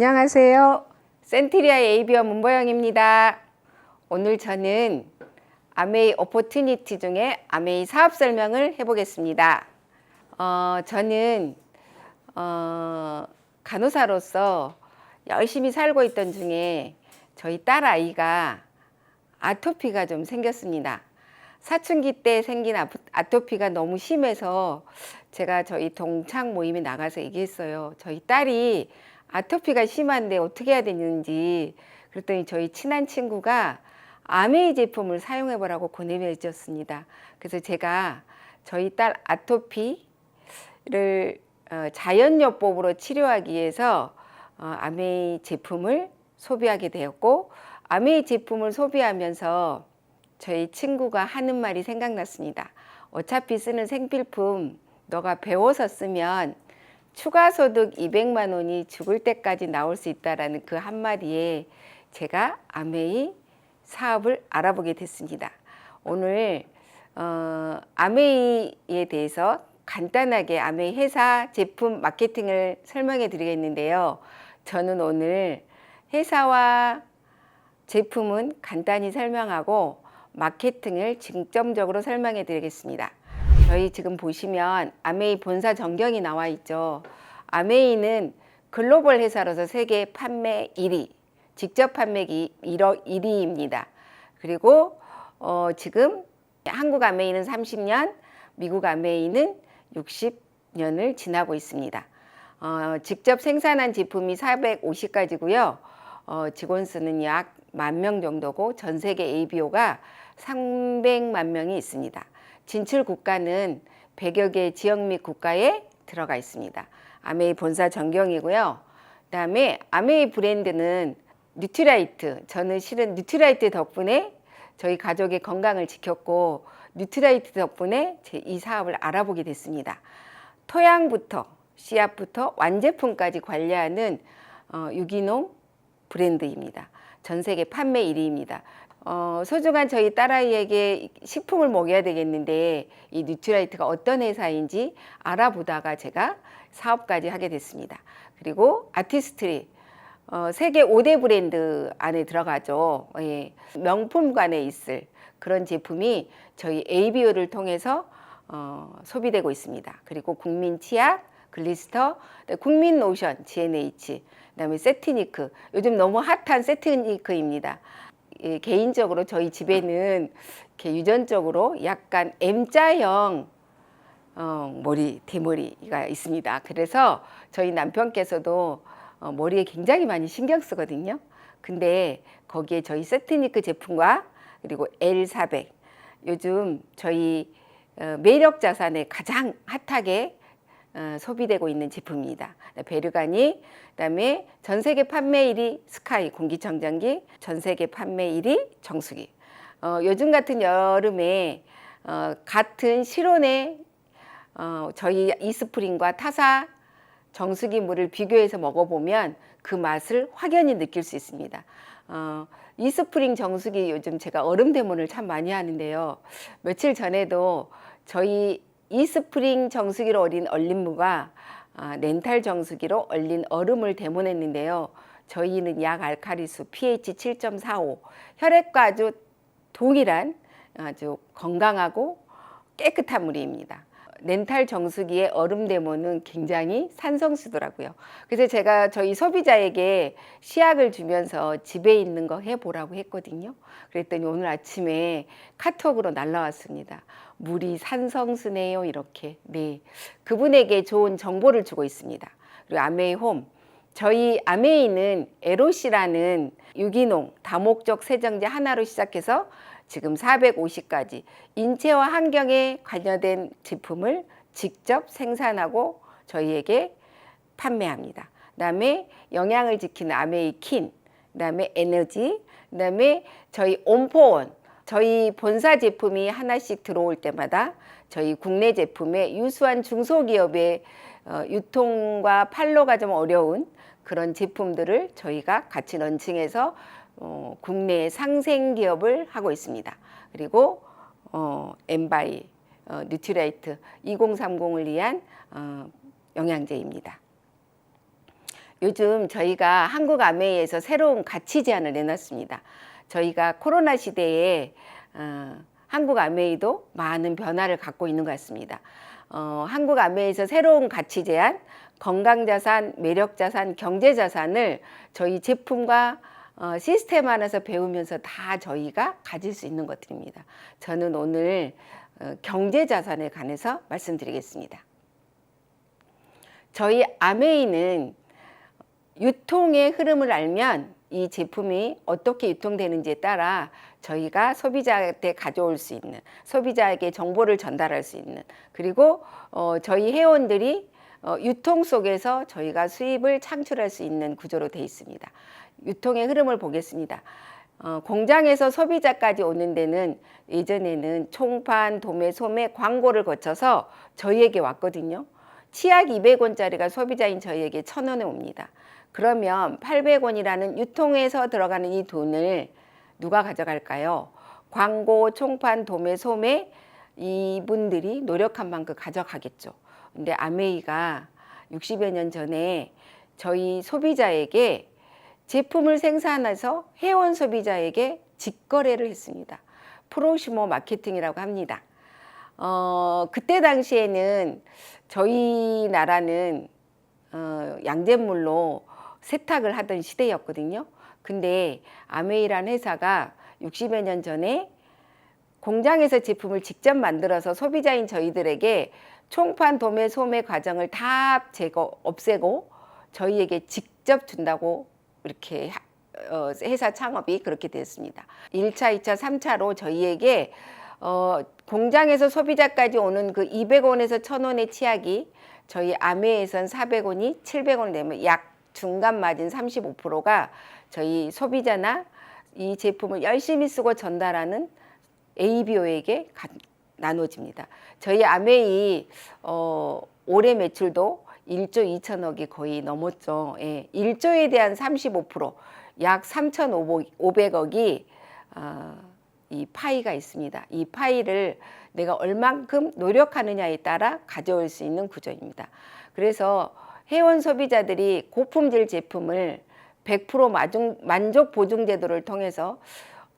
안녕하세요. 센트리아 ABO 문보영입니다. 오늘 저는 아메이 오퍼튜니티 중에 아메이 사업 설명을 해보겠습니다. 저는 간호사로서 열심히 살고 있던 중에 저희 딸 아이가 아토피가 좀 생겼습니다. 사춘기 때 생긴 아토피가 너무 심해서 제가 저희 동창 모임에 나가서 얘기했어요. 저희 딸이 아토피가 심한데 어떻게 해야 되는지. 그랬더니 저희 친한 친구가 아메이 제품을 사용해 보라고 권유해 주셨습니다. 그래서 제가 저희 딸 아토피를 자연요법으로 치료하기 위해서 아메이 제품을 소비하게 되었고, 아메이 제품을 소비하면서 저희 친구가 하는 말이 생각났습니다. 어차피 쓰는 생필품 너가 배워서 쓰면 추가 소득 200만 원이 죽을 때까지 나올 수 있다라는 그 한마디에 제가 아메이 사업을 알아보게 됐습니다. 오늘 아메이에 대해서 간단하게 아메이 회사 제품 마케팅을 설명해 드리겠는데요. 저는 오늘 회사와 제품은 간단히 설명하고 마케팅을 중점적으로 설명해 드리겠습니다. 저희 지금 보시면 아메이 본사 전경이 나와 있죠. 아메이는 글로벌 회사로서 세계 판매 1위, 직접 판매 1위입니다. 그리고 지금 한국 아메이는 30년, 미국 아메이는 60년을 지나고 있습니다. 직접 생산한 제품이 450가지고요. 직원 수는 약 10,000명 정도고 전 세계 ABO가 300만 명이 있습니다. 진출 국가는 100여 개 지역 및 국가에 들어가 있습니다. 아메이 본사 전경이고요. 그다음에 아메이 브랜드는 뉴트라이트. 저는 실은 뉴트라이트 덕분에 저희 가족의 건강을 지켰고 뉴트라이트 덕분에 이 사업을 알아보게 됐습니다. 토양부터 씨앗부터 완제품까지 관리하는 유기농 브랜드입니다. 전 세계 판매 1위입니다. 소중한 저희 딸아이에게 식품을 먹여야 되겠는데 이 뉴트라이트가 어떤 회사인지 알아보다가 제가 사업까지 하게 됐습니다. 그리고 아티스트리 세계 5대 브랜드 안에 들어가죠. 예, 명품관에 있을 그런 제품이 저희 ABO를 통해서 소비되고 있습니다. 그리고 국민 치약, 글리스터, 국민 로션, GNH, 그다음에 세트니크, 요즘 너무 핫한 세트니크입니다. 예, 개인적으로 저희 집에는 이렇게 유전적으로 약간 M자형 대머리가 있습니다. 그래서 저희 남편께서도 머리에 굉장히 많이 신경 쓰거든요. 근데 거기에 저희 세트니크 제품과 그리고 L400, 요즘 저희 매력 자산에 가장 핫하게 소비되고 있는 제품입니다. 베르가니, 그다음에 전 세계 판매 1위 스카이 공기청정기, 전 세계 판매 1위 정수기. 요즘 같은 여름에 같은 실온에 저희 이스프링과 타사 정수기 물을 비교해서 먹어보면 그 맛을 확연히 느낄 수 있습니다. 이스프링 정수기 요즘 제가 얼음 대문을 참 많이 하는데요. 며칠 전에도 저희 이스프링 정수기로 얼린 얼림무가 렌탈 정수기로 얼린 얼음을 대문했는데요. 저희는 약 알칼리수 pH 7.45, 혈액과 아주 동일한 아주 건강하고 깨끗한 물입니다. 렌탈 정수기의 얼음 데모는 굉장히 산성수더라고요. 그래서 제가 저희 소비자에게 시약을 주면서 집에 있는 거 해보라고 했거든요. 그랬더니 오늘 아침에 카톡으로 날라왔습니다. 물이 산성수네요, 이렇게. 네, 그분에게 좋은 정보를 주고 있습니다. 그리고 아메이 홈, 저희 아메이는 LOC라는 유기농 다목적 세정제 하나로 시작해서 지금 450가지 인체와 환경에 관련된 제품을 직접 생산하고 저희에게 판매합니다. 그다음에 영양을 지키는 아메이 킨, 그다음에 에너지, 그다음에 저희 온포원, 저희 본사 제품이 하나씩 들어올 때마다 저희 국내 제품에 유수한 중소기업의 유통과 판로가 좀 어려운 그런 제품들을 저희가 같이 런칭해서 국내 상생 기업을 하고 있습니다. 그리고 엠바이 뉴트라이트 2030을 위한 영양제입니다. 요즘 저희가 한국아메이에서 새로운 가치 제안을 내놨습니다. 저희가 코로나 시대에 한국아메이도 많은 변화를 갖고 있는 것 같습니다. 한국아메이에서 새로운 가치 제안, 건강자산, 매력자산, 경제자산을 저희 제품과 시스템 안에서 배우면서 다 저희가 가질 수 있는 것들입니다. 저는 오늘 경제자산에 관해서 말씀드리겠습니다. 저희 아메이는 유통의 흐름을 알면 이 제품이 어떻게 유통되는지에 따라 저희가 소비자한테 가져올 수 있는, 소비자에게 정보를 전달할 수 있는, 그리고 저희 회원들이 유통 속에서 저희가 수입을 창출할 수 있는 구조로 되어 있습니다. 유통의 흐름을 보겠습니다. 공장에서 소비자까지 오는 데는 예전에는 총판, 도매, 소매, 광고를 거쳐서 저희에게 왔거든요. 치약 200원짜리가 소비자인 저희에게 1,000원에 옵니다. 그러면 800원이라는 유통에서 들어가는 이 돈을 누가 가져갈까요? 광고, 총판, 도매, 소매 이분들이 노력한 만큼 가져가겠죠. 근데 아메이가 60여 년 전에 저희 소비자에게 제품을 생산해서 회원 소비자에게 직거래를 했습니다. 프로시모 마케팅이라고 합니다. 그때 당시에는 저희 나라는 양잿물로 세탁을 하던 시대였거든요. 근데 아메이라는 회사가 60여 년 전에 공장에서 제품을 직접 만들어서 소비자인 저희들에게 총판, 도매, 소매 과정을 다 없애고 저희에게 직접 준다고 이렇게 회사 창업이 그렇게 됐습니다. 1차, 2차, 3차로 저희에게 공장에서 소비자까지 오는 그 200원에서 1,000원의 치약이 저희 아메이에선 400원이 700원 되면 약 중간 마진 35%가 저희 소비자나 이 제품을 열심히 쓰고 전달하는 ABO에게 나눠집니다. 저희 아메이 올해 매출도 1조 2천억이 거의 넘었죠. 예, 1조에 대한 35%, 약 3,500억이 이 파이가 있습니다. 이 파이를 내가 얼만큼 노력하느냐에 따라 가져올 수 있는 구조입니다. 그래서 회원 소비자들이 고품질 제품을 100% 만족 보증 제도를 통해서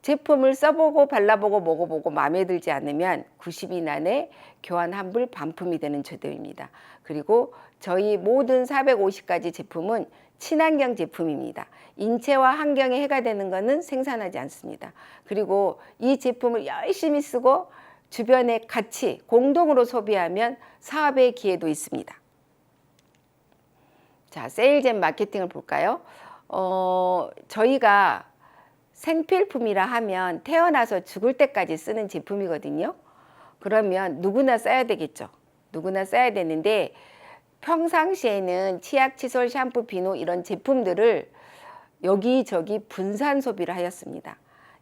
제품을 써보고 발라보고 먹어보고 마음에 들지 않으면 90일 안에 교환 환불 반품이 되는 제도입니다. 그리고 저희 모든 450가지 제품은 친환경 제품입니다. 인체와 환경에 해가 되는 것은 생산하지 않습니다. 그리고 이 제품을 열심히 쓰고 주변에 같이 공동으로 소비하면 사업의 기회도 있습니다. 자, 세일즈 마케팅을 볼까요? 저희가 생필품이라 하면 태어나서 죽을 때까지 쓰는 제품이거든요. 그러면 누구나 써야 되겠죠. 누구나 써야 되는데 평상시에는 치약, 칫솔, 샴푸, 비누 이런 제품들을 여기저기 분산 소비를 하였습니다.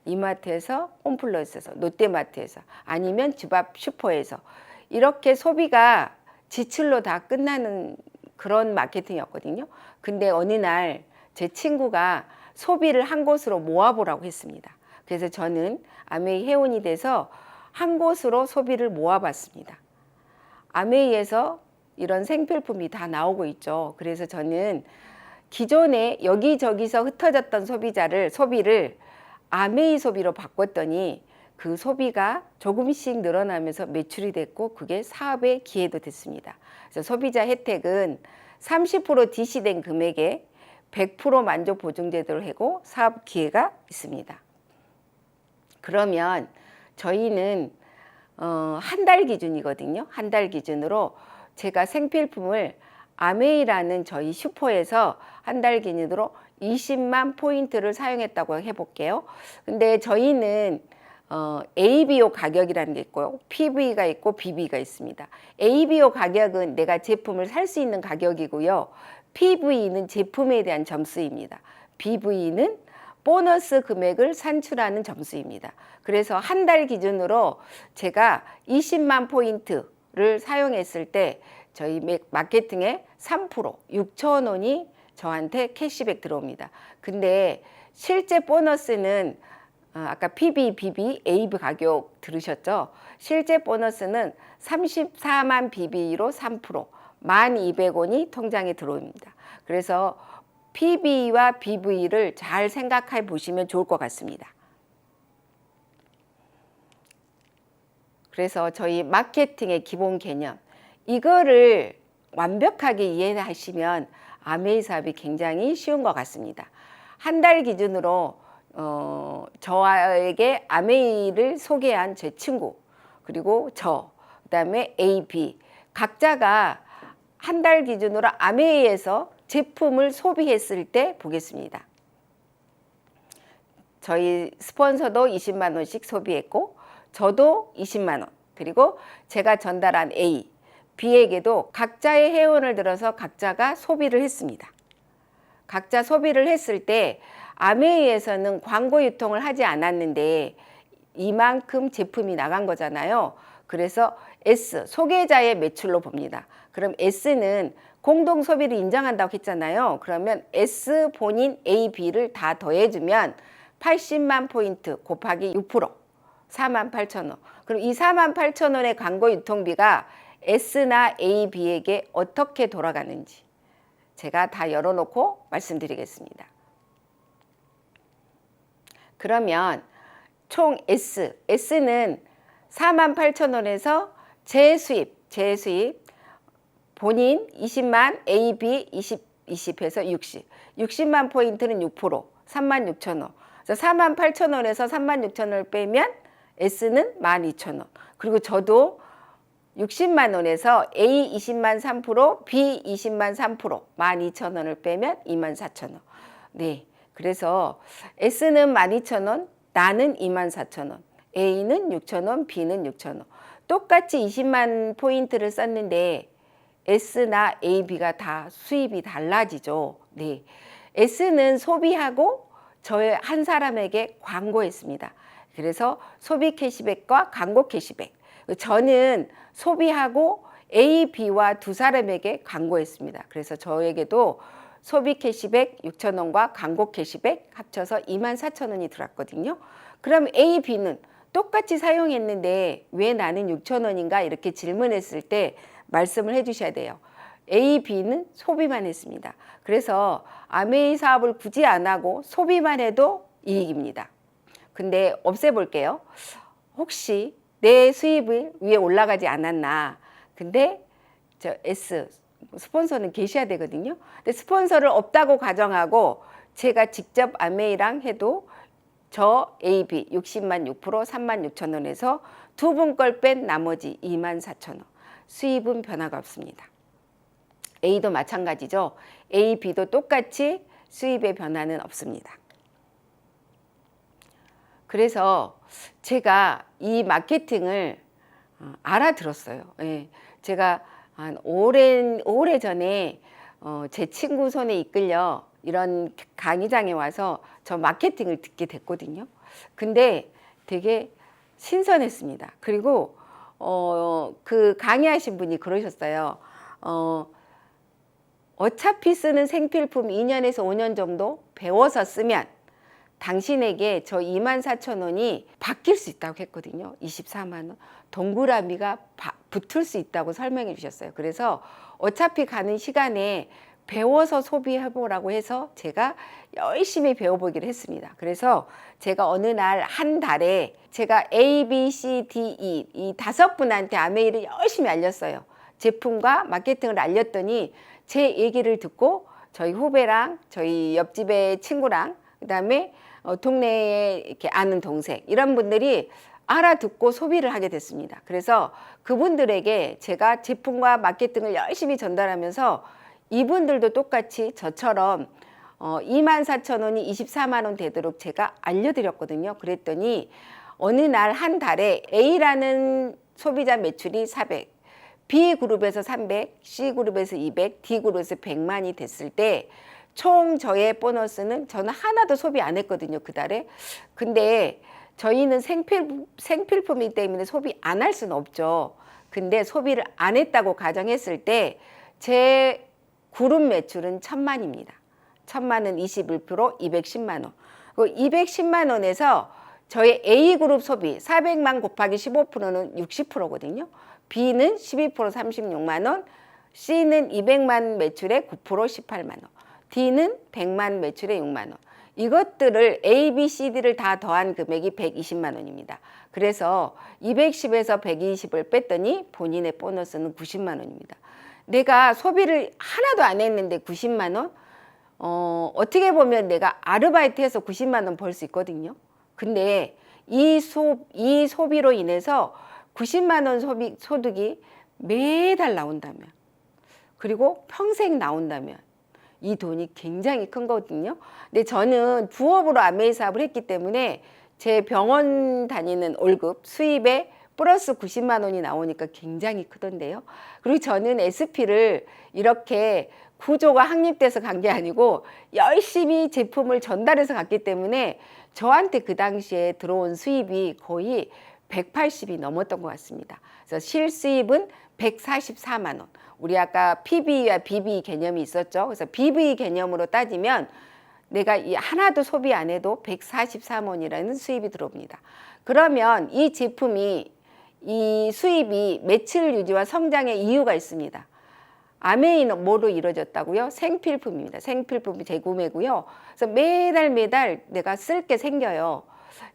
이마트에서, 홈플러스에서, 롯데마트에서, 아니면 집 앞 슈퍼에서 이렇게 소비가 지출로 다 끝나는 그런 마케팅이었거든요. 근데 어느 날 제 친구가 소비를 한 곳으로 모아보라고 했습니다. 그래서 저는 아메이 회원이 돼서 한 곳으로 소비를 모아봤습니다. 아메이에서 이런 생필품이 다 나오고 있죠. 그래서 저는 기존에 여기저기서 흩어졌던 소비를 아메이 소비로 바꿨더니 그 소비가 조금씩 늘어나면서 매출이 됐고 그게 사업의 기회도 됐습니다. 그래서 소비자 혜택은 30% DC된 금액에 100% 만족 보증 제도를 하고 사업 기회가 있습니다. 그러면 저희는 한 달 기준이거든요. 한 달 기준으로 제가 생필품을 아메이라는 저희 슈퍼에서 한 달 기준으로 20만 포인트를 사용했다고 해볼게요. 근데 저희는 ABO 가격이라는 게 있고요. PV가 있고 BB가 있습니다. ABO 가격은 내가 제품을 살 수 있는 가격이고요. PV는 제품에 대한 점수입니다. BV는 보너스 금액을 산출하는 점수입니다. 그래서 한 달 기준으로 제가 20만 포인트를 사용했을 때 저희 마케팅에 3% 6천 원이 저한테 캐시백 들어옵니다. 근데 실제 보너스는 아까 PB, BB, AB 가격 들으셨죠? 실제 보너스는 34만 BB로 3% 1,200원이 통장에 들어옵니다. 그래서 PB와 BV를 잘 생각해 보시면 좋을 것 같습니다. 그래서 저희 마케팅의 기본 개념, 이거를 완벽하게 이해하시면 아메이 사업이 굉장히 쉬운 것 같습니다. 한 달 기준으로 저에게 아메이를 소개한 제 친구, 그리고 그다음에 A, B 각자가 한 달 기준으로 아메이에서 제품을 소비했을 때 보겠습니다. 저희 스폰서도 20만 원씩 소비했고 저도 20만 원, 그리고 제가 전달한 A, B에게도 각자의 회원을 들어서 각자가 소비를 했습니다. 각자 소비를 했을 때 아메이에서는 광고 유통을 하지 않았는데 이만큼 제품이 나간 거잖아요. 그래서 S, 소개자의 매출로 봅니다. 그럼 S는 공동 소비를 인정한다고 했잖아요. 그러면 S 본인 A, B를 다 더해주면 80만 포인트 곱하기 6%, 48,000원. 그럼 이 48,000원의 광고 유통비가 S나 A, B에게 어떻게 돌아가는지 제가 다 열어놓고 말씀드리겠습니다. 그러면 총 S는 48,000원에서 재수입 본인 20만, A, B 20해서 60만 포인트는 6%, 36,000원. 48,000원에서 36,000원을 빼면 S는 12,000원. 그리고 저도 60만 원에서 A 20만 3%, B 20만 3%, 12,000원을 빼면 24,000원. 네, 그래서 S는 12,000원, 나는 24,000원, A는 6,000원, B는 6,000원. 똑같이 20만 포인트를 썼는데 S나 A, B가 다 수입이 달라지죠. 네, S는 소비하고 저의 한 사람에게 광고했습니다. 그래서 소비 캐시백과 광고 캐시백. 저는 소비하고 A, B와 두 사람에게 광고했습니다. 그래서 저에게도 소비 캐시백 6,000원과 광고 캐시백 합쳐서 24,000원이 들었거든요. 그럼 A, B는 똑같이 사용했는데 왜 나는 6,000원인가 이렇게 질문했을 때 말씀을 해주셔야 돼요. A, B는 소비만 했습니다. 그래서 아메이 사업을 굳이 안 하고 소비만 해도 이익입니다. 근데 없애볼게요. 혹시 내 수입이 위에 올라가지 않았나. 근데 저 S 스폰서는 계셔야 되거든요. 근데 스폰서를 없다고 가정하고 제가 직접 아메이랑 해도 저 AB 60만 6%, 36,000원에서 두 분 걸 뺀 나머지 24,000원. 수입은 변화가 없습니다. A도 마찬가지죠. A, B도 똑같이 수입의 변화는 없습니다. 그래서 제가 이 마케팅을 알아들었어요. 예, 제가 한 오래전에 제 친구 손에 이끌려 이런 강의장에 와서 저 마케팅을 듣게 됐거든요. 근데 되게 신선했습니다. 그리고 그 강의하신 분이 그러셨어요. 어차피 쓰는 생필품 2년에서 5년 정도 배워서 쓰면 당신에게 저 24,000원이 바뀔 수 있다고 했거든요. 24만 원. 동그라미가 붙을 수 있다고 설명해 주셨어요. 그래서 어차피 가는 시간에 배워서 소비해보라고 해서 제가 열심히 배워보기로 했습니다. 그래서 제가 어느 날 한 달에 제가 A, B, C, D, E 이 5분한테 아메이를 열심히 알렸어요. 제품과 마케팅을 알렸더니 제 얘기를 듣고 저희 후배랑 저희 옆집의 친구랑 그다음에 동네에 이렇게 아는 동생 이런 분들이 알아듣고 소비를 하게 됐습니다. 그래서 그분들에게 제가 제품과 마케팅을 열심히 전달하면서 이분들도 똑같이 저처럼 24,000원이 24만 원 되도록 제가 알려드렸거든요. 그랬더니 어느 날 한 달에 A라는 소비자 매출이 400, B그룹에서 300, C그룹에서 200, D그룹에서 100만이 됐을 때 총 저의 보너스는 저는 하나도 소비 안 했거든요. 그 달에. 근데 저희는 생필품이기 때문에 소비 안 할 수는 없죠. 근데 소비를 안 했다고 가정했을 때 제 그룹 매출은 1,000만입니다. 1,000만은 21%, 210만 원. 그 210만 원에서 저의 A그룹 소비 400만 곱하기 15%는 60%거든요. B는 12% 36만 원, C는 200만 매출에 9% 18만 원. D는 100만 매출에 6만 원. 이것들을 A, B, C, D를 다 더한 금액이 120만 원입니다. 그래서 210에서 120을 뺐더니 본인의 보너스는 90만 원입니다. 내가 소비를 하나도 안 했는데 90만 원? 어떻게 보면 내가 아르바이트해서 90만 원 벌 수 있거든요. 근데 이 소비로 인해서 90만 원 소득이 매달 나온다면, 그리고 평생 나온다면 이 돈이 굉장히 큰 거거든요. 근데 저는 부업으로 아메이 사업을 했기 때문에 제 병원 다니는 월급 수입에 플러스 90만 원이 나오니까 굉장히 크던데요. 그리고 저는 SP를 이렇게 구조가 확립돼서 간 게 아니고 열심히 제품을 전달해서 갔기 때문에 저한테 그 당시에 들어온 수입이 거의 180이 넘었던 것 같습니다. 그래서 실수입은 144만 원. 우리 아까 PB와 BB 개념이 있었죠. 그래서 BB 개념으로 따지면 내가 이 하나도 소비 안 해도 143만 원이라는 수입이 들어옵니다. 그러면 이 제품이 이 수입이 매출 유지와 성장의 이유가 있습니다. 아메이는 뭐로 이루어졌다고요? 생필품입니다. 생필품 재구매고요. 그래서 매달 내가 쓸 게 생겨요.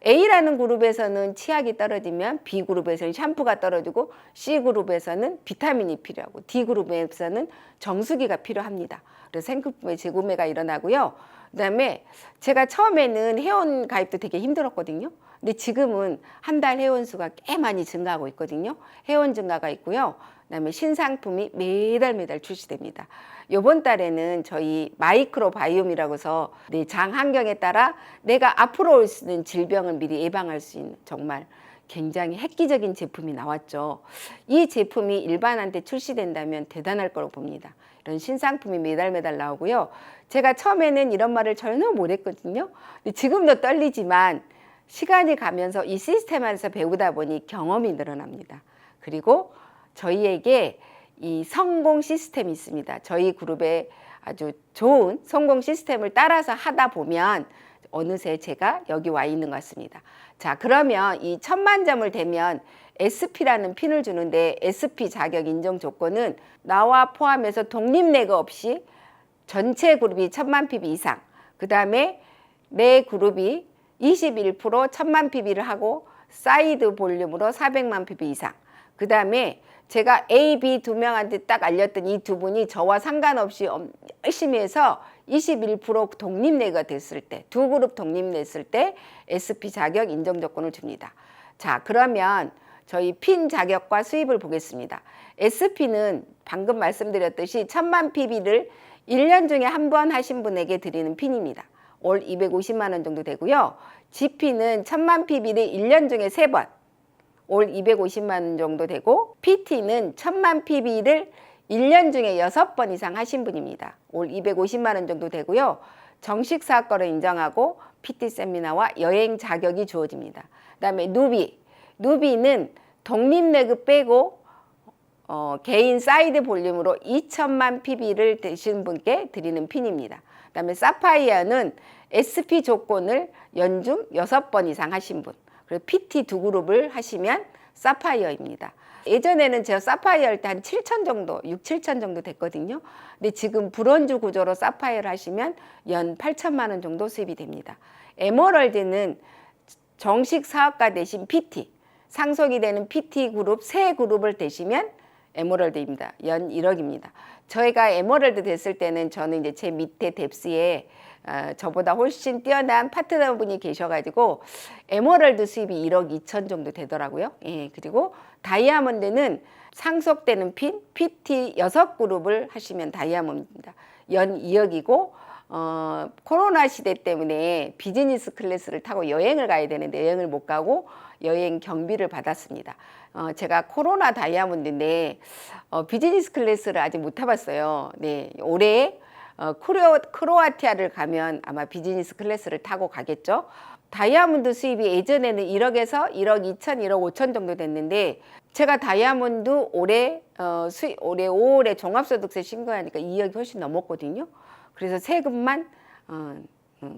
A라는 그룹에서는 치약이 떨어지면 B그룹에서는 샴푸가 떨어지고 C그룹에서는 비타민이 필요하고 D그룹에서는 정수기가 필요합니다. 그래서 생필품의 재구매가 일어나고요. 그다음에 제가 처음에는 회원 가입도 되게 힘들었거든요. 근데 지금은 한 달 회원 수가 꽤 많이 증가하고 있거든요. 회원 증가가 있고요. 그다음에 신상품이 매달 출시됩니다. 이번 달에는 저희 마이크로 바이옴이라고 해서 내 장 환경에 따라 내가 앞으로 올 수 있는 질병을 미리 예방할 수 있는 정말 굉장히 획기적인 제품이 나왔죠. 이 제품이 일반한테 출시된다면 대단할 거라고 봅니다. 이런 신상품이 매달 나오고요. 제가 처음에는 이런 말을 전혀 못했거든요. 지금도 떨리지만 시간이 가면서 이 시스템 안에서 배우다 보니 경험이 늘어납니다. 그리고 저희에게 이 성공 시스템이 있습니다. 저희 그룹에 아주 좋은 성공 시스템을 따라서 하다 보면 어느새 제가 여기 와 있는 것 같습니다. 자, 그러면 이 1000만 점을 되면 SP라는 핀을 주는데 SP 자격 인정 조건은 나와 포함해서 독립내거 없이 전체 그룹이 1000만 PB 이상, 그 다음에 내 그룹이 21% 1000만 PB를 하고 사이드 볼륨으로 400만 PB 이상, 그 다음에 제가 A, B 두 명한테 딱 알렸던 이 두 분이 저와 상관없이 열심히 해서 21% 독립내가 됐을 때, 두 그룹 독립냈을 때 SP 자격 인정 조건을 줍니다. 자, 그러면 저희 핀 자격과 수입을 보겠습니다. SP는 방금 말씀드렸듯이 1000만 PB를 1년 중에 한 번 하신 분에게 드리는 핀입니다. 올 250만 원 정도 되고요. GP는 1000만 PB를 1년 중에 3번, 올 250만 원 정도 되고, PT는 1000만 PB를 1년 중에 6번 이상 하신 분입니다. 올 250만 원 정도 되고요. 정식 사업거래 인정하고 PT 세미나와 여행 자격이 주어집니다. 그 다음에 누비는 독립내그 빼고 개인 사이드 볼륨으로 2000만 PB를 되신 분께 드리는 핀입니다. 그 다음에 사파이어는 SP 조건을 연중 6번 이상 하신 분, 그리고 PT 두 그룹을 하시면 사파이어입니다. 예전에는 제가 사파이어 할 때 한 7천 정도, 6, 7천 정도 됐거든요. 근데 지금 브론즈 구조로 사파이어를 하시면 연 8천만 원 정도 수입이 됩니다. 에메랄드는 정식 사업가 대신 PT, 상속이 되는 PT 그룹 세 그룹을 대시면 에메랄드입니다. 연 1억입니다. 저희가 에메랄드 됐을 때는 저는 이제 제 밑에 뎁스에 저보다 훨씬 뛰어난 파트너분이 계셔가지고 에메랄드 수입이 1억 2천 정도 되더라고요. 예, 그리고 다이아몬드는 상속되는 핀, PT 6그룹을 하시면 다이아몬드입니다. 연 2억이고 코로나 시대 때문에 비즈니스 클래스를 타고 여행을 가야 되는데 여행을 못 가고 여행 경비를 받았습니다. 제가 코로나 다이아몬드인데 비즈니스 클래스를 아직 못 타봤어요. 네, 올해 크로아티아를 가면 아마 비즈니스 클래스를 타고 가겠죠. 다이아몬드 수입이 예전에는 1억에서 1억 2천, 1억 5천 정도 됐는데 제가 다이아몬드 올해 5월에 종합소득세 신고하니까 2억이 훨씬 넘었거든요. 그래서 세금만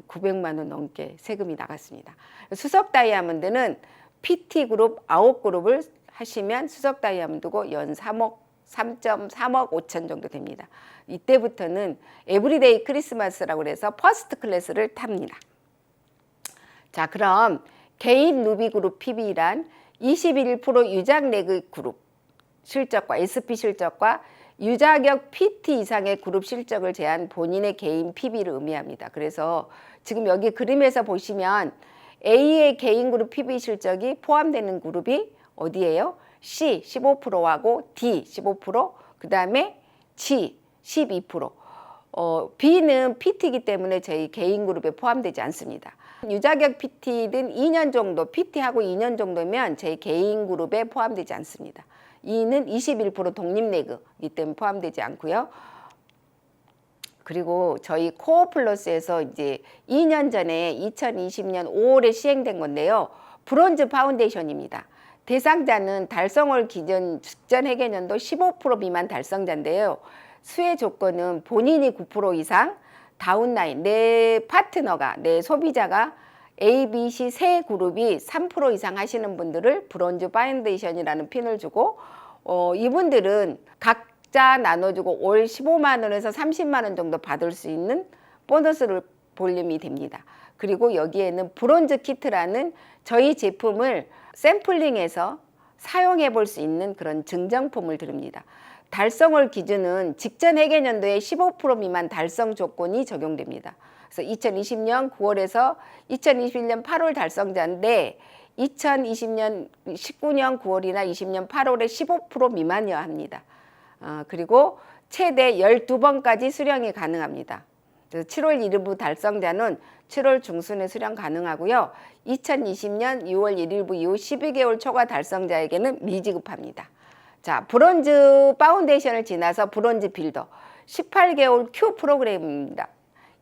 900만 원 넘게 세금이 나갔습니다. 수석 다이아몬드는 PT 그룹 9그룹을 하시면 수석 다이아몬드고 연 3억 3.3억 5천 정도 됩니다. 이때부터는 에브리데이 크리스마스라고 해서 퍼스트 클래스를 탑니다. 자, 그럼 개인 루비 그룹 PB란 21% 유작 레그 그룹 실적과 SP 실적과 유자격 PT 이상의 그룹 실적을 제한 본인의 개인 PB를 의미합니다. 그래서 지금 여기 그림에서 보시면 A의 개인 그룹 PB 실적이 포함되는 그룹이 어디예요? C 15%하고 D 15%, 그 다음에 G 12%. B는 PT이기 때문에 저희 개인 그룹에 포함되지 않습니다. 유자격 PT는 2년 정도, PT하고 2년 정도면 제 개인 그룹에 포함되지 않습니다. E는 21% 독립레그이기 때문에 포함되지 않고요. 그리고 저희 코어 플러스에서 이제 2년 전에 2020년 5월에 시행된 건데요. 브론즈 파운데이션입니다. 대상자는 달성월 기준 직전 회계년도 15% 미만 달성자인데요. 수혜 조건은 본인이 9% 이상, 다운라인, 내 파트너가, 내 소비자가 A, B, C 세 그룹이 3% 이상 하시는 분들을 브론즈 파운데이션이라는 핀을 주고 이분들은 각자 나눠주고 올 15만 원에서 30만 원 정도 받을 수 있는 보너스를 볼륨이 됩니다. 그리고 여기에는 브론즈 키트라는 저희 제품을 샘플링해서 사용해 볼 수 있는 그런 증정품을 드립니다. 달성월 기준은 직전 회계년도에 15% 미만 달성 조건이 적용됩니다. 그래서 2020년 9월에서 2021년 8월 달성자인데 2020년 19년 9월이나 20년 8월에 15% 미만이어야 합니다. 그리고 최대 12번까지 수령이 가능합니다. 7월 1일부 달성자는 7월 중순에 수령 가능하고요. 2020년 6월 1일부 이후 12개월 초과 달성자에게는 미지급합니다. 자, 브론즈 파운데이션을 지나서 브론즈 빌더 18개월 Q 프로그램입니다.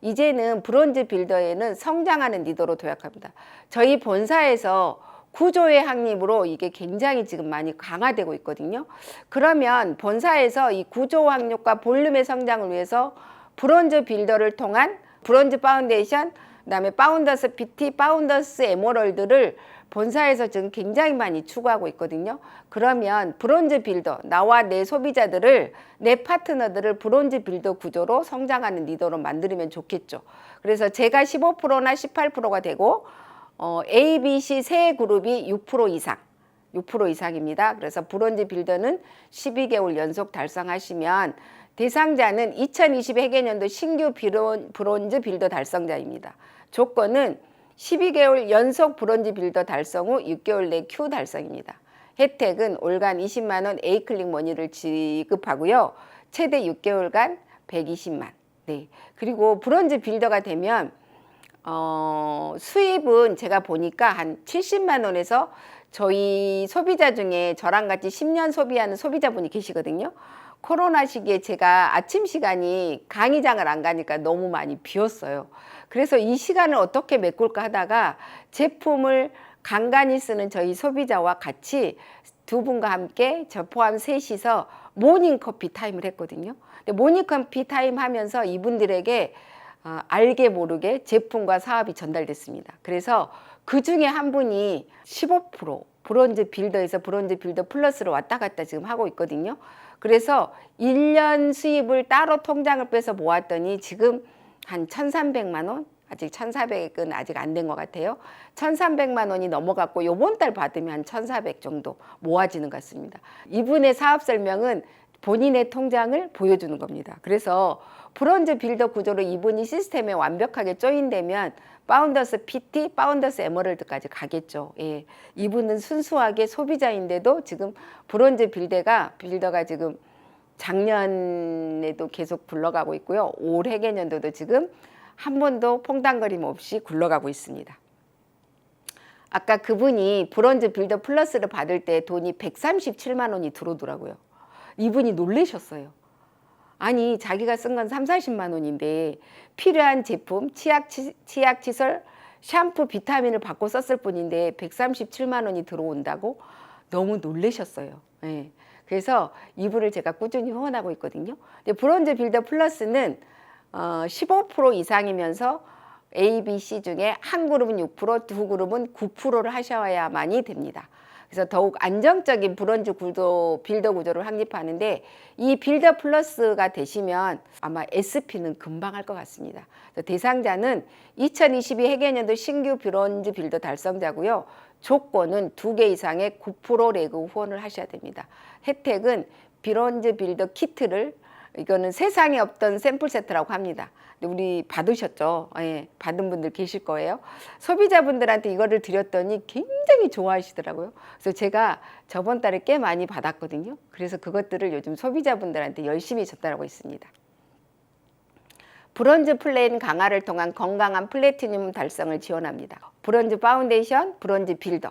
이제는 브론즈 빌더에는 성장하는 리더로 도약합니다. 저희 본사에서 구조의 확립으로 이게 굉장히 지금 많이 강화되고 있거든요. 그러면 본사에서 이 구조 확립과 볼륨의 성장을 위해서 브론즈 빌더를 통한 브론즈 파운데이션, 그다음에 파운더스 PT, 파운더스 에메랄드를 본사에서 지금 굉장히 많이 추구하고 있거든요. 그러면 브론즈 빌더, 나와 내 소비자들을, 내 파트너들을 브론즈 빌더 구조로 성장하는 리더로 만들면 좋겠죠. 그래서 제가 15%나 18%가 되고 A, B, C 세 그룹이 6% 이상, 6% 이상입니다. 그래서 브론즈 빌더는 12개월 연속 달성하시면 대상자는 2020 회계년도 신규 브론즈 빌더 달성자입니다. 조건은 12개월 연속 브론즈 빌더 달성 후 6개월 내 Q 달성입니다. 혜택은 올간 20만 원 A클릭 머니를 지급하고요. 최대 6개월간 120만. 네. 그리고 브론즈 빌더가 되면 수입은 제가 보니까 한 70만 원에서 저희 소비자 중에 저랑 같이 10년 소비하는 소비자분이 계시거든요. 코로나 시기에 제가 아침 시간이 강의장을 안 가니까 너무 많이 비었어요. 그래서 이 시간을 어떻게 메꿀까 하다가 제품을 간간히 쓰는 저희 소비자와 같이 두 분과 함께 저 포함 셋이서 모닝커피 타임을 했거든요. 근데 모닝커피 타임 하면서 이분들에게 알게 모르게 제품과 사업이 전달됐습니다. 그래서 그 중에 한 분이 15% 브론즈 빌더에서 브론즈 빌더 플러스로 왔다 갔다 지금 하고 있거든요. 그래서 1년 수입을 따로 통장을 빼서 모았더니 지금 한 1,300만 원? 아직 1,400은 아직 안 된 것 같아요. 1,300만 원이 넘어갔고 요번 달 받으면 한 1,400 정도 모아지는 것 같습니다. 이분의 사업 설명은 본인의 통장을 보여주는 겁니다. 그래서 브론즈 빌더 구조로 이분이 시스템에 완벽하게 조인되면 파운더스 PT, 파운더스 에메랄드까지 가겠죠. 예. 이분은 순수하게 소비자인데도 지금 브론즈 빌더가 지금 작년에도 계속 굴러가고 있고요. 올 회계년도도 지금 한 번도 퐁당거림 없이 굴러가고 있습니다. 아까 그분이 브론즈 빌더 플러스를 받을 때 돈이 137만 원이 들어오더라고요. 이분이 놀라셨어요. 아니 자기가 쓴 건 3, 40만 원인데 필요한 제품, 치약, 칫솔, 샴푸, 비타민을 받고 썼을 뿐인데 137만 원이 들어온다고 너무 놀라셨어요. 예. 그래서 이분을 제가 꾸준히 후원하고 있거든요. 근데 브론즈 빌더 플러스는 15% 이상이면서 A, B, C 중에 한 그룹은 6%, 두 그룹은 9%를 하셔야만이 됩니다. 그래서 더욱 안정적인 브론즈 구도, 빌더 구조를 확립하는데 이 빌더 플러스가 되시면 아마 SP는 금방 할 것 같습니다. 대상자는 2022 회계연도 신규 브론즈 빌더 달성자고요. 조건은 2개 이상의 9% 레그 후원을 하셔야 됩니다. 혜택은 브론즈 빌더 키트를, 이거는 세상에 없던 샘플 세트라고 합니다. 우리 받으셨죠? 예, 받은 분들 계실 거예요. 소비자분들한테 이거를 드렸더니 굉장히 좋아하시더라고요. 그래서 제가 저번 달에 꽤 많이 받았거든요. 그래서 그것들을 요즘 소비자분들한테 열심히 전달하고 있습니다. 브론즈 플랜 강화를 통한 건강한 플래티늄 달성을 지원합니다. 브론즈 파운데이션, 브론즈 빌더.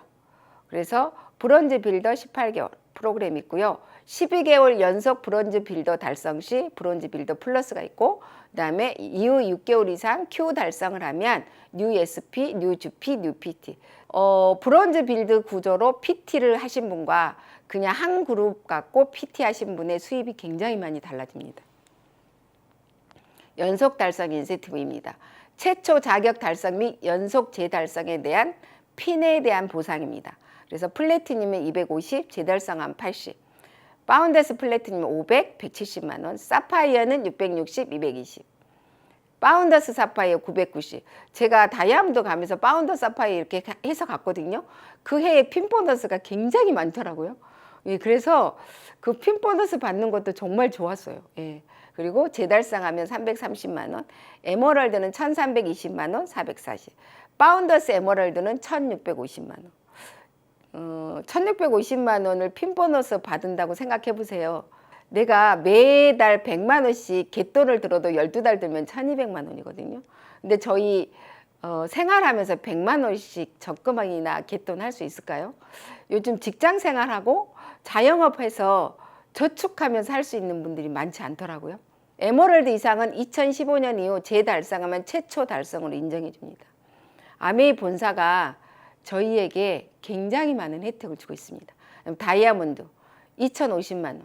그래서 브론즈 빌더 18개월 프로그램이 있고요. 12개월 연속 브론즈 빌더 달성 시 브론즈 빌더 플러스가 있고, 그 다음에 이후 6개월 이상 Q 달성을 하면 뉴 SP, 뉴 GP, 뉴 PT. 브론즈 빌드 구조로 PT를 하신 분과 그냥 한 그룹 갖고 PT 하신 분의 수입이 굉장히 많이 달라집니다. 연속 달성 인센티브입니다. 최초 자격 달성 및 연속 재달성에 대한 핀에 대한 보상입니다. 그래서 플래티늄은 250, 재달성은 80. 파운더스 플래티늄 500, 170만 원, 사파이어는 660, 220. 파운더스 사파이어 990. 제가 다이아몬드 가면서 파운더 사파이어 이렇게 해서 갔거든요. 그 해에 핀 보너스가 굉장히 많더라고요. 예, 그래서 그 핀 보너스 받는 것도 정말 좋았어요. 예. 그리고 재달성하면 330만 원, 에메랄드는 1320만 원, 440. 파운더스 에메랄드는 1650만 원. 1650만 원을 핀 보너스 받는다고 생각해 보세요. 내가 매달 100만 원씩 갯돈을 들어도 12달 들면 1200만 원이거든요. 근데 저희 생활하면서 100만 원씩 적금이나 갯돈 할 수 있을까요? 요즘 직장 생활하고 자영업해서 저축하면서 할 수 있는 분들이 많지 않더라고요. 에메랄드 이상은 2015년 이후 재달성하면 최초 달성으로 인정해 줍니다. 아메이 본사가 저희에게 굉장히 많은 혜택을 주고 있습니다. 다이아몬드 2050만 원,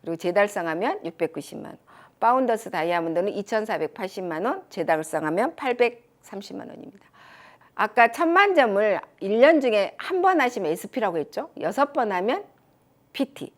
그리고 재달성하면 690만 원. 파운더스 다이아몬드는 2480만 원, 재달성하면 830만 원입니다. 아까 1000만 점을 1년 중에 한 번 하시면 SP라고 했죠. 6번 하면 PT.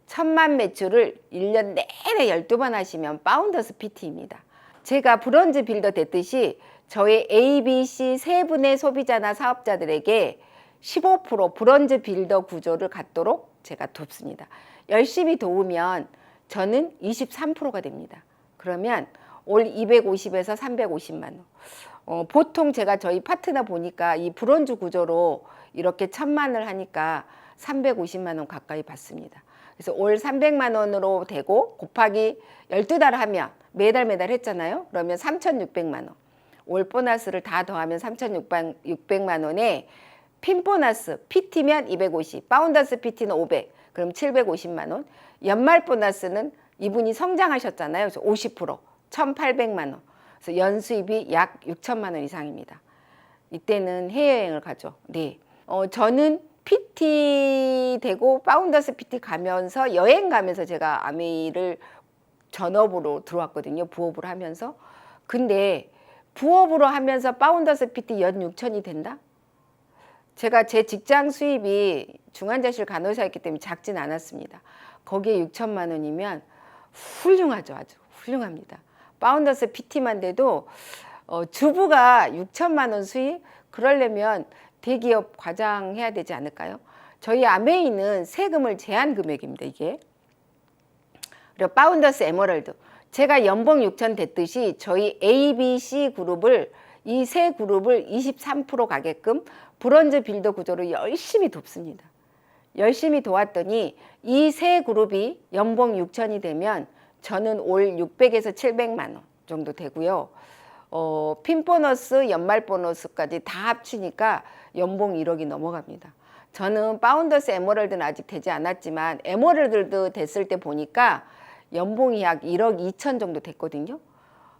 1000만 매출을 1년 내내 12번 하시면 파운더스 PT입니다. 제가 브론즈 빌더 됐듯이 저의 A, B, C 세 분의 소비자나 사업자들에게 15% 브론즈 빌더 구조를 갖도록 제가 돕습니다. 열심히 도우면 저는 23%가 됩니다. 그러면 올 250에서 350만 원. 보통 제가 저희 파트너 보니까 이 브론즈 구조로 이렇게 1000만을 하니까 350만 원 가까이 받습니다. 그래서 올 300만 원으로 되고 곱하기 12달 하면 매달 했잖아요. 그러면 3,600만 원. 올 보너스를 다 더하면 3,600만 원에 핀 보너스 PT면 250, 파운더스 PT는 500, 그럼 750만 원. 연말 보너스는 이분이 성장하셨잖아요. 그래서 50%, 1,800만 원. 그래서 연수입이 약 6천만 원 이상입니다. 이때는 해외여행을 가죠. 네. 저는 PT 되고 파운더스 PT 가면서 여행 가면서 제가 아메이를 전업으로 들어왔거든요. 부업으로 하면서. 근데 부업으로 하면서 파운더스 PT 연 6천이 된다? 제가 제 직장 수입이 중환자실 간호사였기 때문에 작진 않았습니다. 거기에 6천만 원이면 훌륭하죠. 아주 훌륭합니다. 파운더스 PT만 돼도 주부가 6천만 원 수입? 그러려면 대기업 과장 해야 되지 않을까요? 저희 아메이는 세금을 제한 금액입니다. 이게. 그리고 파운더스 에메랄드. 제가 연봉 6천 됐듯이 저희 A, B, C 그룹을 이 세 그룹을 23% 가게끔 브론즈 빌더 구조로 열심히 돕습니다. 열심히 도왔더니 이 세 그룹이 연봉 6천이 되면 저는 올 600에서 700만 원 정도 되고요. 핀 보너스, 연말 보너스까지 다 합치니까 연봉 1억이 넘어갑니다. 저는 파운더스 에메랄드는 아직 되지 않았지만 에메랄드 됐을 때 보니까 연봉이 약 1억 2천 정도 됐거든요.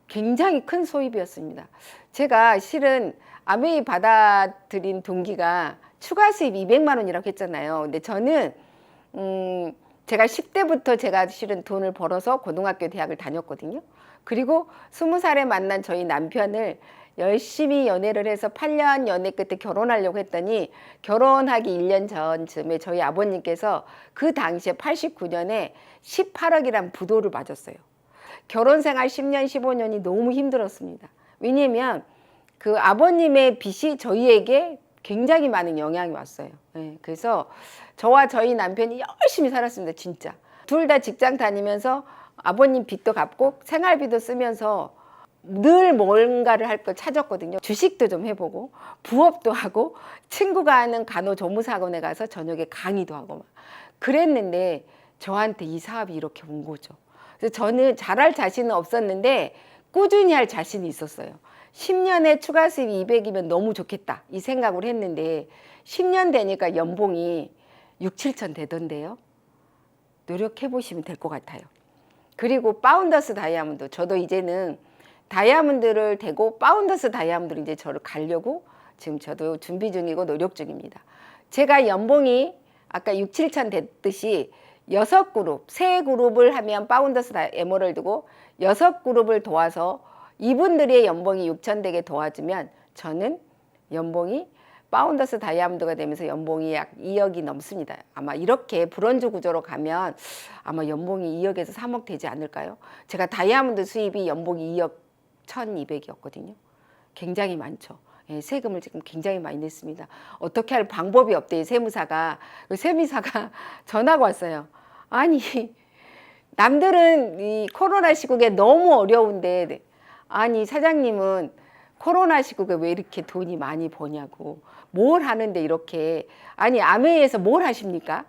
굉장히 큰 소입이었습니다. 제가 실은 아메이 받아들인 동기가 추가 수입 200만 원이라고 했잖아요. 근데 저는 제가 10대부터 제가 실은 돈을 벌어서 고등학교 대학을 다녔거든요. 그리고 20살에 만난 저희 남편을 열심히 연애를 해서 8년 연애 끝에 결혼하려고 했더니 결혼하기 1년 전쯤에 저희 아버님께서 그 당시에 89년에 18억이란 부도를 맞았어요. 결혼 생활 10년, 15년이 너무 힘들었습니다. 왜냐면 그 아버님의 빚이 저희에게 굉장히 많은 영향이 왔어요. 네, 그래서 저와 저희 남편이 열심히 살았습니다. 진짜. 둘 다 직장 다니면서 아버님 빚도 갚고 생활비도 쓰면서 늘 뭔가를 할 걸 찾았거든요. 주식도 좀 해보고 부업도 하고 친구가 하는 간호조무사학원에 가서 저녁에 강의도 하고 막 그랬는데 저한테 이 사업이 이렇게 온 거죠. 그래서 저는 잘할 자신은 없었는데 꾸준히 할 자신이 있었어요. 10년에 추가 수입 200이면 너무 좋겠다 이 생각을 했는데 10년 되니까 연봉이 6, 7천 되던데요. 노력해 보시면 될 것 같아요. 그리고 파운더스 다이아몬드, 저도 이제는 다이아몬드를 대고 파운더스 다이아몬드로 이제 저를 가려고 지금 저도 준비 중이고 노력 중입니다. 제가 연봉이 아까 6, 7천 됐듯이 6그룹, 3그룹을 하면 파운더스 에메랄드고 6그룹을 도와서 이분들의 연봉이 6천 되게 도와주면 저는 연봉이 파운더스 다이아몬드가 되면서 연봉이 약 2억이 넘습니다. 아마 이렇게 브론즈 구조로 가면 아마 연봉이 2억에서 3억 되지 않을까요? 제가 다이아몬드 수입이 연봉이 2억 1,200이었거든요. 굉장히 많죠. 예, 세금을 지금 굉장히 많이 냈습니다. 어떻게 할 방법이 없대요. 세무사가. 세무사가 전화가 왔어요. 아니 남들은 이 코로나 시국에 너무 어려운데 아니 사장님은 코로나 시국에 왜 이렇게 돈이 많이 버냐고 뭘 하는데 이렇게 아니 아메이에서 뭘 하십니까?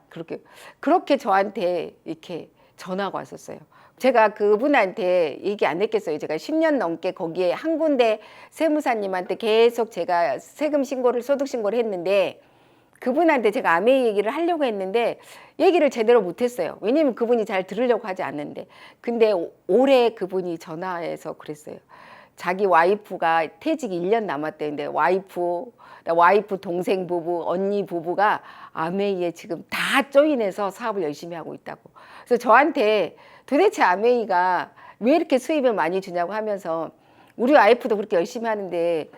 그렇게 저한테 이렇게 전화가 왔었어요. 제가 그분한테 얘기 안 했겠어요. 제가 10년 넘게 거기에 한 군데 세무사님한테 계속 제가 세금 신고를 소득 신고를 했는데 그분한테 제가 아메이 얘기를 하려고 했는데 얘기를 제대로 못했어요. 왜냐면 그분이 잘 들으려고 하지 않는데 근데 올해 그분이 전화해서 그랬어요. 자기 와이프가 퇴직이 1년 남았대는데 와이프 동생 부부 언니 부부가 아메이에 지금 다 조인해서 사업을 열심히 하고 있다고. 그래서 저한테 도대체 아메이가 왜 이렇게 수입을 많이 주냐고 하면서 우리 와이프도 그렇게 열심히 하는데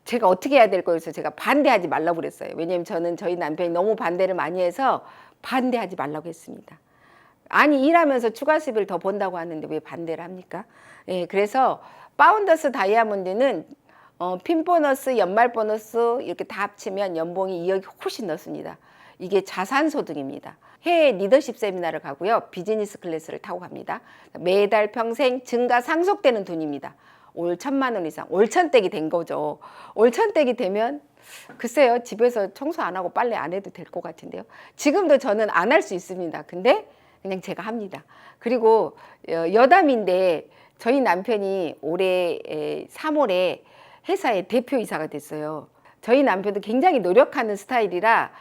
제가 어떻게 해야 될 거여서 제가 반대하지 말라고 그랬어요. 왜냐면 저는 저희 남편이 너무 반대를 많이 해서 반대하지 말라고 했습니다. 아니 일하면서 추가 수입을 더 번다고 하는데 왜 반대를 합니까? 예, 그래서 파운더스 다이아몬드는 핀 보너스, 연말 보너스 이렇게 다 합치면 연봉이 2억이 훨씬 넘습니다. 이게 자산 소득입니다. 해외 리더십 세미나를 가고요. 비즈니스 클래스를 타고 갑니다. 매달 평생 증가 상속되는 돈입니다. 올 1,000만 원 이상, 올 천댁이 된 거죠. 올 천댁이 되면 글쎄요. 집에서 청소 안 하고 빨래 안 해도 될 것 같은데요. 지금도 저는 안 할 수 있습니다. 근데 그냥 제가 합니다. 그리고 여담인데 저희 남편이 올해 3월에 회사의 대표이사가 됐어요. 저희 남편도 굉장히 노력하는 스타일이라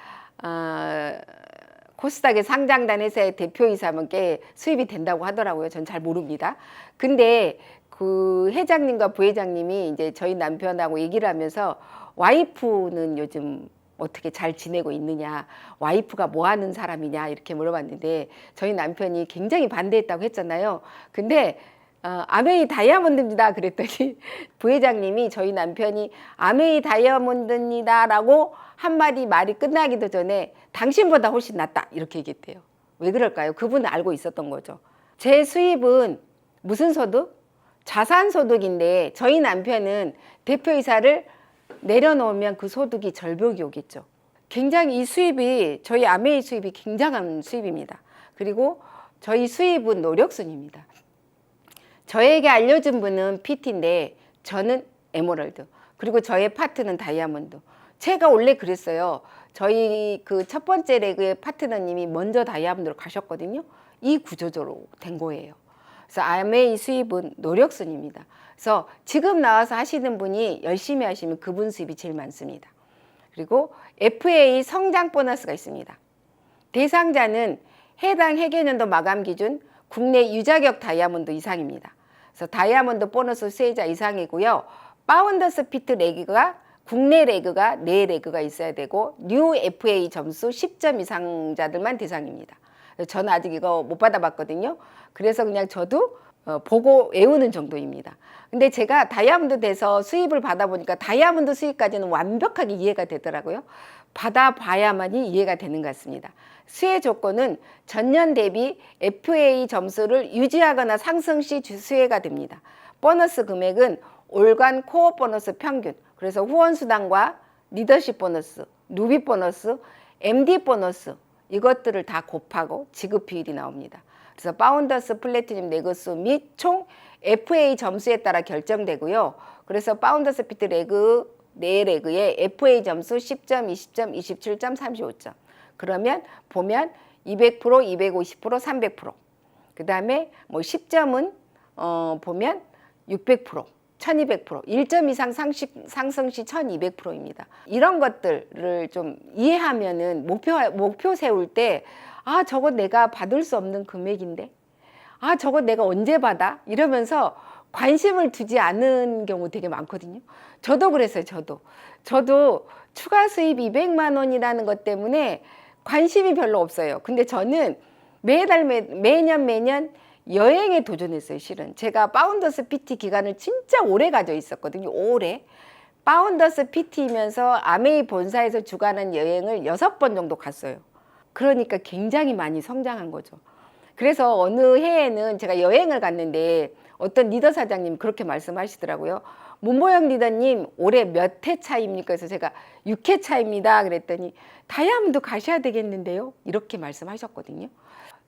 코스닥에 상장된 회사의 대표이사면 꽤 수입이 된다고 하더라고요. 전 잘 모릅니다. 근데 그 회장님과 부회장님이 이제 저희 남편하고 얘기를 하면서 와이프는 요즘 어떻게 잘 지내고 있느냐, 와이프가 뭐 하는 사람이냐 이렇게 물어봤는데 저희 남편이 굉장히 반대했다고 했잖아요. 근데 아메이 다이아몬드입니다 그랬더니 부회장님이 저희 남편이 아메이 다이아몬드입니다 라고 한마디 말이 끝나기도 전에 당신보다 훨씬 낫다 이렇게 얘기했대요. 왜 그럴까요? 그분은 알고 있었던 거죠. 제 수입은 무슨 소득? 자산소득인데 저희 남편은 대표이사를 내려놓으면 그 소득이 절벽이 오겠죠. 굉장히 이 수입이 저희 아메이 수입이 굉장한 수입입니다. 그리고 저희 수입은 노력순입니다. 저에게 알려준 분은 PT인데 저는 에메랄드 그리고 저의 파트는 다이아몬드. 제가 원래 그랬어요. 저희 그 첫 번째 레그의 파트너님이 먼저 다이아몬드로 가셨거든요. 이 구조적으로 된 거예요. 그래서 아메이 수입은 노력순입니다. 그래서 지금 나와서 하시는 분이 열심히 하시면 그분 수입이 제일 많습니다. 그리고 FA 성장 보너스가 있습니다. 대상자는 해당 회계연도 마감 기준 국내 유자격 다이아몬드 이상입니다. 그래서 다이아몬드 보너스 수혜자 이상이고요. 파운더스 피트 레그가 국내 레그가 4레그가 있어야 되고 뉴 FA 점수 10점 이상자들만 대상입니다. 저는 아직 이거 못 받아봤거든요. 그래서 그냥 저도 보고 외우는 정도입니다. 근데 제가 다이아몬드 돼서 수입을 받아보니까 다이아몬드 수입까지는 완벽하게 이해가 되더라고요. 받아봐야만이 이해가 되는 것 같습니다. 수혜 조건은 전년 대비 FA 점수를 유지하거나 상승 시 수혜가 됩니다. 보너스 금액은 올간 코어 보너스 평균, 그래서 후원 수당과 리더십 보너스, 누비 보너스, MD 보너스 이것들을 다 곱하고 지급 비율이 나옵니다. 그래서 파운더스 플래티늄 레그수 및 총 FA 점수에 따라 결정되고요. 그래서 파운더스 피트 레그 네 레그의 FA 점수 10점, 20점, 27점, 35점. 그러면 보면 200%, 250%, 300%. 그 다음에 뭐 10점은 보면 600%, 1200%, 1점 이상 상승 시 1200%입니다. 이런 것들을 좀 이해하면은 목표 세울 때 아, 저거 내가 받을 수 없는 금액인데? 아, 저거 내가 언제 받아? 이러면서 관심을 두지 않은 경우 되게 많거든요. 저도 그랬어요, 저도 추가 수입 200만 원이라는 것 때문에 관심이 별로 없어요. 근데 저는 매년 여행에 도전했어요, 실은. 제가 파운더스 PT 기간을 진짜 오래 가져 있었거든요, 오래. 파운더스 PT이면서 아메이 본사에서 주관한 여행을 6번 정도 갔어요. 그러니까 굉장히 많이 성장한 거죠. 그래서 어느 해에는 제가 여행을 갔는데 어떤 리더 사장님 그렇게 말씀하시더라고요. 문보영 리더님 올해 몇 회 차입니까? 그래서 제가 6회 차입니다. 그랬더니 다이아몬드 가셔야 되겠는데요? 이렇게 말씀하셨거든요.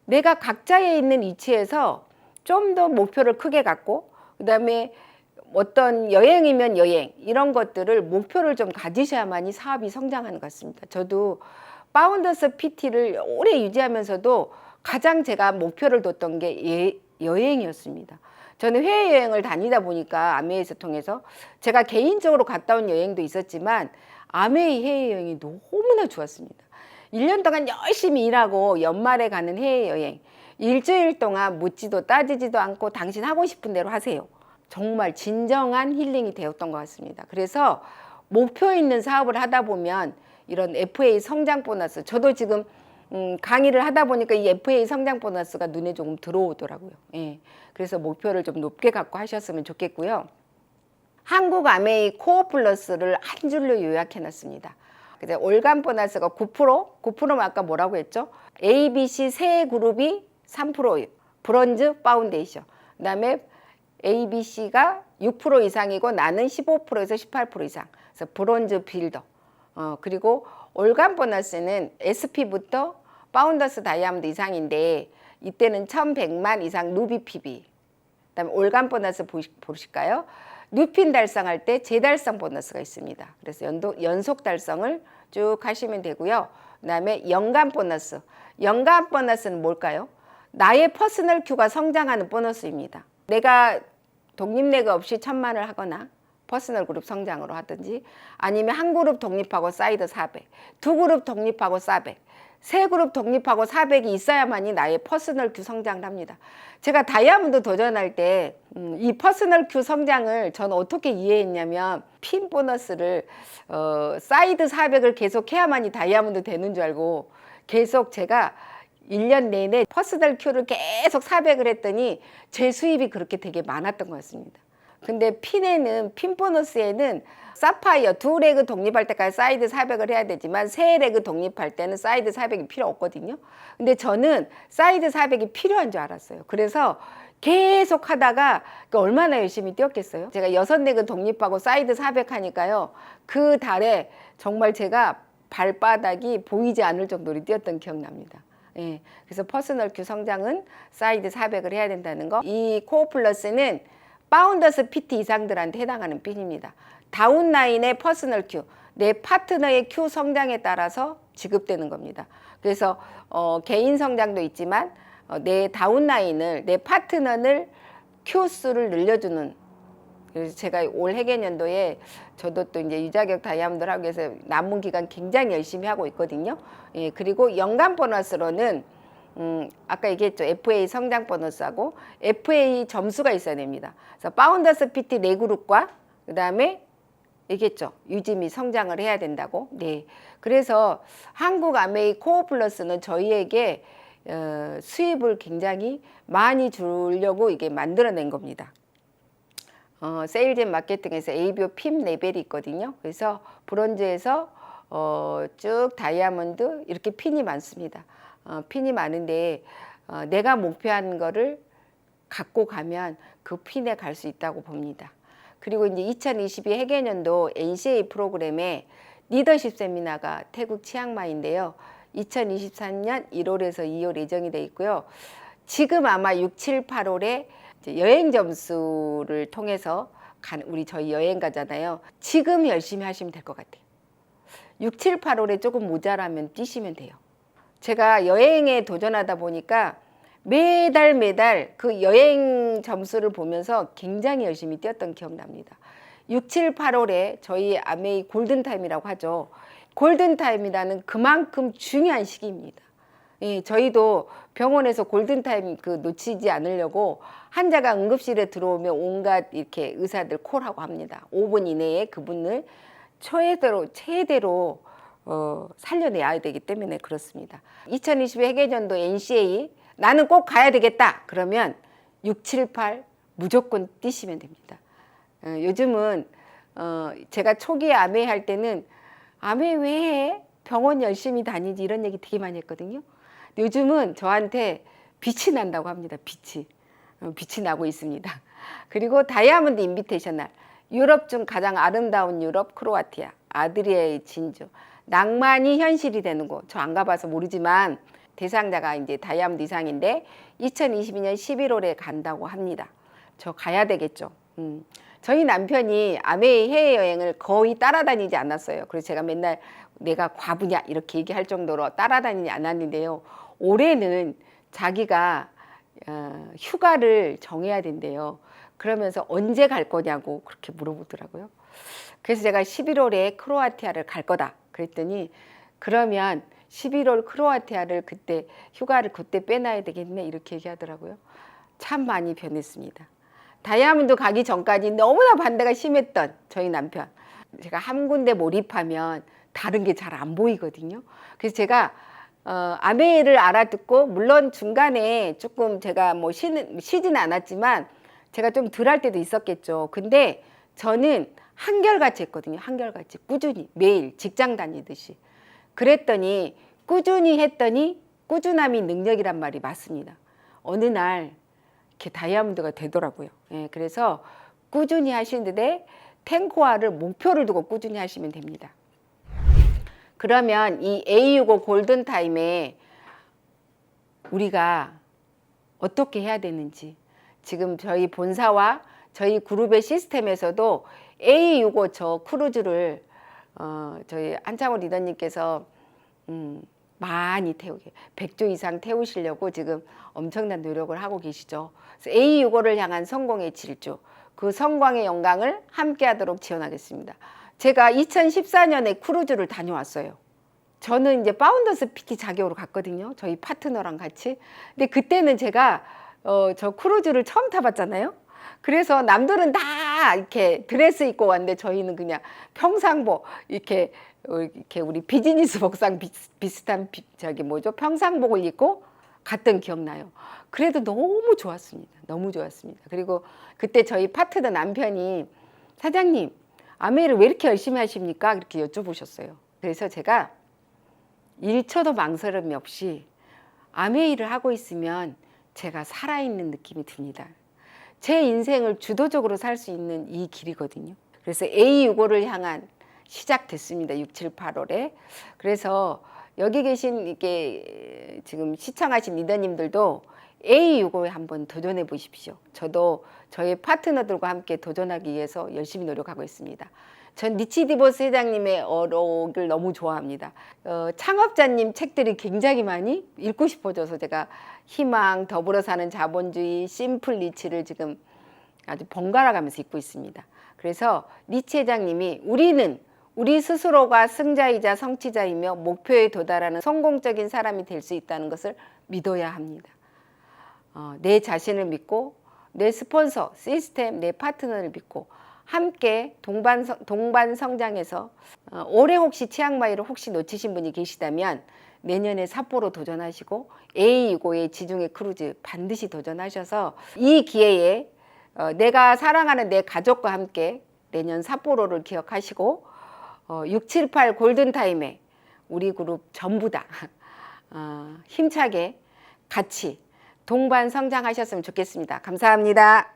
내가 각자에 있는 위치에서 좀 더 목표를 크게 갖고 그 다음에 어떤 여행이면 여행 이런 것들을 목표를 좀 가지셔야만이 사업이 성장하는 것 같습니다. 저도 파운더스 PT를 오래 유지하면서도 가장 제가 목표를 뒀던 게 여행이었습니다. 저는 해외여행을 다니다 보니까 아메이에서 통해서 제가 개인적으로 갔다 온 여행도 있었지만 아메이 해외여행이 너무나 좋았습니다. 1년 동안 열심히 일하고 연말에 가는 해외여행 일주일 동안 묻지도 따지지도 않고 당신 하고 싶은 대로 하세요. 정말 진정한 힐링이 되었던 것 같습니다. 그래서 목표 있는 사업을 하다 보면 이런 FA 성장 보너스, 저도 지금 강의를 하다 보니까 이 FA 성장 보너스가 눈에 조금 들어오더라고요. 예. 그래서 목표를 좀 높게 갖고 하셨으면 좋겠고요. 한국 아메이 코어 플러스를 한 줄로 요약해 놨습니다. 그래서 올간 보너스가 9%, 9%면 아까 뭐라고 했죠? ABC 세 그룹이 3%, 브론즈 파운데이션. 그 다음에 ABC가 6% 이상이고 나는 15%에서 18% 이상. 그래서 브론즈 빌더. 그리고 올간 보너스는 SP부터 파운더스 다이아몬드 이상인데 이때는 1100만 이상 누비 PB. 그다음에 올간 보너스 보실까요? 뉴핀 달성할 때 재달성 보너스가 있습니다. 그래서 연속 달성을 쭉 하시면 되고요. 그다음에 연간 보너스. 연간 보너스는 뭘까요? 나의 퍼스널 큐가 성장하는 보너스입니다. 내가 독립내그 없이 1000만을 하거나 퍼스널 그룹 성장으로 하든지 아니면 한 그룹 독립하고 사이드 400, 두 그룹 독립하고 400, 세 그룹 독립하고 400이 있어야만이 나의 퍼스널 큐 성장을 합니다. 제가 다이아몬드 도전할 때 이 퍼스널 큐 성장을 저는 어떻게 이해했냐면 핀 보너스를 사이드 400을 계속 해야만이 다이아몬드 되는 줄 알고 계속 제가 1년 내내 퍼스널 큐를 계속 400을 했더니 제 수입이 그렇게 되게 많았던 것 같습니다. 근데 핀 보너스에는 사파이어 두 레그 독립할 때까지 사이드 400을 해야 되지만 세 레그 독립할 때는 사이드 400이 필요 없거든요. 근데 저는 사이드 400이 필요한 줄 알았어요. 그래서 계속 하다가 얼마나 열심히 뛰었겠어요. 제가 6레그 독립하고 사이드 400 하니까요. 그 달에 정말 제가 발바닥이 보이지 않을 정도로 뛰었던 기억납니다. 예, 그래서 퍼스널 큐 성장은 사이드 400을 해야 된다는 거. 이 코어 플러스는 파운더스 PT 이상들한테 해당하는 핀입니다. 다운라인의 퍼스널 큐, 내 파트너의 큐 성장에 따라서 지급되는 겁니다. 그래서 개인 성장도 있지만 내 다운라인을, 내 파트너를 큐 수를 늘려주는. 그래서 제가 올 해계년도에 저도 또 이제 유자격 다이아몬드를 하기 위해서 남은 기간 굉장히 열심히 하고 있거든요. 예, 그리고 연간 보너스로는 아까 얘기했죠. FA 성장 보너스하고 FA 점수가 있어야 됩니다. 그래서 파운더스 PT 네 그룹과 그 다음에 얘기했죠. 유지 및 성장을 해야 된다고. 네. 그래서 한국 아메이 코어 플러스는 저희에게 수입을 굉장히 많이 주려고 이게 만들어낸 겁니다. 세일즈 앤 마케팅에서 ABO 핀 레벨이 있거든요. 그래서 브론즈에서 쭉 다이아몬드 이렇게 핀이 많습니다. 핀이 많은데 내가 목표한 거를 갖고 가면 그 핀에 갈 수 있다고 봅니다. 그리고 이제 2022 해개년도 NCA 프로그램에 리더십 세미나가 태국 치앙마이인데요. 2023년 1월에서 2월 예정이 돼 있고요. 지금 아마 6, 7, 8월에 여행 점수를 통해서 우리 저희 여행 가잖아요. 지금 열심히 하시면 될 것 같아요. 6, 7, 8월에 조금 모자라면 뛰시면 돼요. 제가 여행에 도전하다 보니까 매달 그 여행 점수를 보면서 굉장히 열심히 뛰었던 기억납니다. 6, 7, 8월에 저희 아메이 골든타임이라고 하죠. 골든타임이라는 그만큼 중요한 시기입니다. 예, 저희도 병원에서 골든타임 놓치지 않으려고 환자가 응급실에 들어오면 온갖 이렇게 의사들 콜하고 합니다. 5분 이내에 그분을 최대로 살려내야 되기 때문에 그렇습니다. 2022 회계년도 NCA 나는 꼭 가야 되겠다. 그러면 6, 7, 8 무조건 뛰시면 됩니다. 요즘은 제가 초기에 아메 할 때는 아메 왜 해? 병원 열심히 다니지 이런 얘기 되게 많이 했거든요. 요즘은 저한테 빛이 난다고 합니다. 빛이 나고 있습니다. 그리고 다이아몬드 인비테이셔널 유럽 중 가장 아름다운 유럽 크로아티아 아드리아의 진주 낭만이 현실이 되는 곳. 저 안 가봐서 모르지만 대상자가 이제 다이아몬드 이상인데 2022년 11월에 간다고 합니다. 저 가야 되겠죠. 저희 남편이 아메이 해외여행을 거의 따라다니지 않았어요. 그래서 제가 맨날 내가 과부냐 이렇게 얘기할 정도로 따라다니지 않았는데요. 올해는 자기가 휴가를 정해야 된대요. 그러면서 언제 갈 거냐고 그렇게 물어보더라고요. 그래서 제가 11월에 크로아티아를 갈 거다. 그랬더니 그러면 11월 크로아티아를 그때 휴가를 그때 빼놔야 되겠네 이렇게 얘기하더라고요. 참 많이 변했습니다. 다이아몬드 가기 전까지 너무나 반대가 심했던 저희 남편. 제가 한 군데 몰입하면 다른 게 잘 안 보이거든요. 그래서 제가 아메이를 알아듣고 물론 중간에 조금 제가 뭐 쉬지는 않았지만 제가 좀 덜 할 때도 있었겠죠. 근데 저는 한결같이 했거든요. 한결같이 꾸준히 매일 직장 다니듯이. 그랬더니 꾸준히 했더니 꾸준함이 능력이란 말이 맞습니다. 어느 날 이렇게 다이아몬드가 되더라고요. 예, 그래서 꾸준히 하시는데 탱코아를 목표를 두고 꾸준히 하시면 됩니다. 그러면 이 A65 골든타임에 우리가 어떻게 해야 되는지 지금 저희 본사와 저희 그룹의 시스템에서도 A65 저 크루즈를 저희 한창호 리더님께서 많이 태우게 100조 이상 태우시려고 지금 엄청난 노력을 하고 계시죠. 그래서 A65를 향한 성공의 질주 그 성광의 영광을 함께 하도록 지원하겠습니다. 제가 2014년에 크루즈를 다녀왔어요. 저는 이제 파운더스 PT 자격으로 갔거든요. 저희 파트너랑 같이. 근데 그때는 제가 저 크루즈를 처음 타봤잖아요. 그래서 남들은 다 이렇게 드레스 입고 왔는데 저희는 그냥 평상복 이렇게 우리 비즈니스복상 비슷한 평상복을 입고 갔던 기억나요. 그래도 너무 좋았습니다. 너무 좋았습니다. 그리고 그때 저희 파트너 남편이 사장님 아메이를 왜 이렇게 열심히 하십니까? 이렇게 여쭤보셨어요. 그래서 제가 1초도 망설임이 없이 아메이를 하고 있으면 제가 살아있는 느낌이 듭니다. 제 인생을 주도적으로 살 수 있는 이 길이거든요. 그래서 A65를 향한 시작됐습니다. 6, 7, 8월에. 그래서 여기 계신 이게 지금 시청하신 리더님들도 A65에 한번 도전해 보십시오. 저도 저희 파트너들과 함께 도전하기 위해서 열심히 노력하고 있습니다. 전 니치 디보스 회장님의 어록을 너무 좋아합니다. 창업자님 책들이 굉장히 많이 읽고 싶어져서 제가 희망, 더불어 사는 자본주의, 심플 니치를 지금 아주 번갈아 가면서 읽고 있습니다. 그래서 니치 회장님이 우리는 우리 스스로가 승자이자 성취자이며 목표에 도달하는 성공적인 사람이 될 수 있다는 것을 믿어야 합니다. 내 자신을 믿고 내 스폰서, 시스템, 내 파트너를 믿고 함께 동반 성장해서 올해 혹시 치앙마이를 혹시 놓치신 분이 계시다면 내년에 삿포로 도전하시고 A2고의 지중해 크루즈 반드시 도전하셔서 이 기회에 내가 사랑하는 내 가족과 함께 내년 삿포로를 기억하시고 678 골든타임에 우리 그룹 전부 다 힘차게 같이 동반 성장하셨으면 좋겠습니다. 감사합니다.